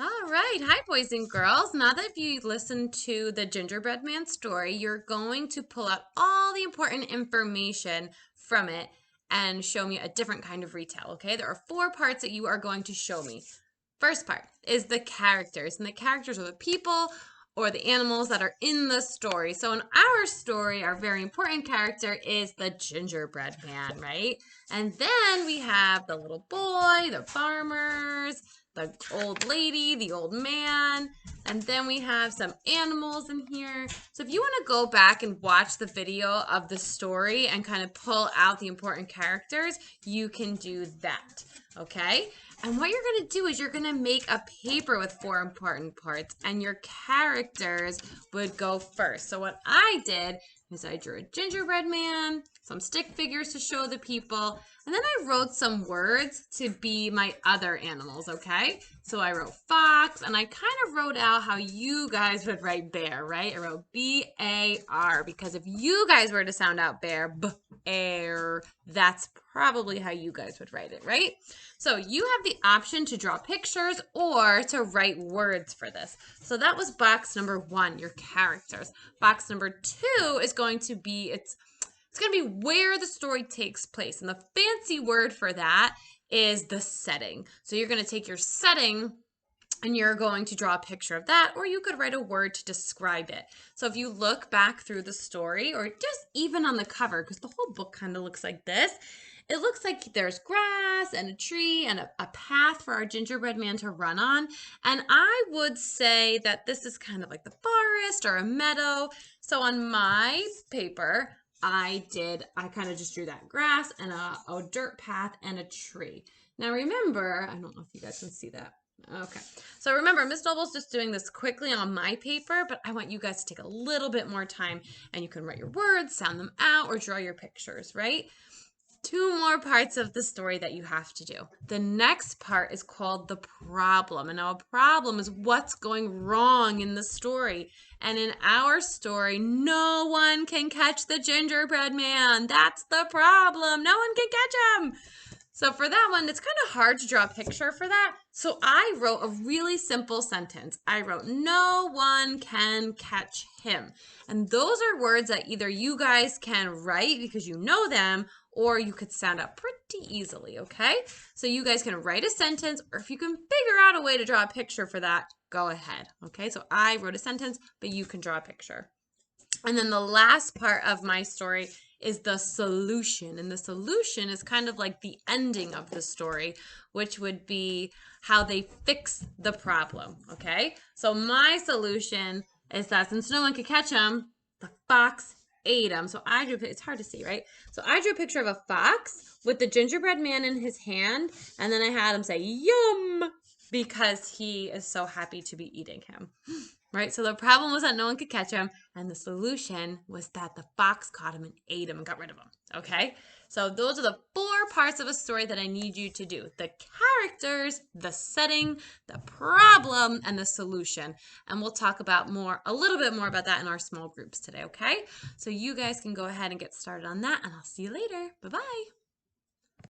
All right. Hi, boys and girls. Now that you listened to the Gingerbread Man story, you're going to pull out all the important information from it and show me a different kind of retell, okay? There are 4 parts that you are going to show me. First part is the characters, and the characters are the people or the animals that are in the story. So in our story, our very important character is the gingerbread man, right? And then we have the little boy, the farmers, the old lady, the old man, and then we have some animals in here. So if you want to go back and watch the video of the story and kind of pull out the important characters, you can do that, okay? And what you're going to do is you're going to make a paper with 4 important parts, and your characters would go first. So what I did is I drew a gingerbread man, some stick figures to show the people, and then I wrote some words to be my other animals, okay? So I wrote fox, and I kind of wrote out how you guys would write bear, right? I wrote B-A-R, because if you guys were to sound out bear, B-air, that's probably how you guys would write it, right? So you have the option to draw pictures or to write words for this. So that was box number 1, your characters. Box number 2 is going to be, it's going to be where the story takes place. And the fancy word for that is the setting. So you're going to take your setting and you're going to draw a picture of that, or you could write a word to describe it. So if you look back through the story, or just even on the cover, because the whole book kind of looks like this, it looks like there's grass and a tree and a path for our gingerbread man to run on. And I would say that this is kind of like the forest or a meadow. So on my paper, I kind of just drew that grass and a dirt path and a tree. Now remember, I don't know if you guys can see that. Okay, so remember, Miss Noble's just doing this quickly on my paper, but I want you guys to take a little bit more time, and you can write your words, sound them out, or draw your pictures, right? 2 more parts of the story that you have to do. The next part is called the problem. And now a problem is what's going wrong in the story. And in our story, no one can catch the gingerbread man. That's the problem. No one can catch him. So for that one, it's kind of hard to draw a picture for that. So I wrote a really simple sentence. I wrote, no one can catch him. And those are words that either you guys can write because you know them, or you could sound out pretty easily, okay? So you guys can write a sentence, or if you can figure out a way to draw a picture for that, go ahead, okay? So I wrote a sentence, but you can draw a picture. And then the last part of my story is the solution. And the solution is kind of like the ending of the story, which would be how they fix the problem, okay? So my solution is that since no one could catch him, the fox ate him. So I drew, it's hard to see, right? So I drew a picture of a fox with the gingerbread man in his hand, and then I had him say, yum, because he is so happy to be eating him. Right? So the problem was that no one could catch him, and the solution was that the fox caught him and ate him and got rid of him. Okay? So those are the 4 parts of a story that I need you to do. The characters, the setting, the problem, and the solution. And we'll talk about a little bit more about that in our small groups today, okay? So you guys can go ahead and get started on that, and I'll see you later. Bye-bye.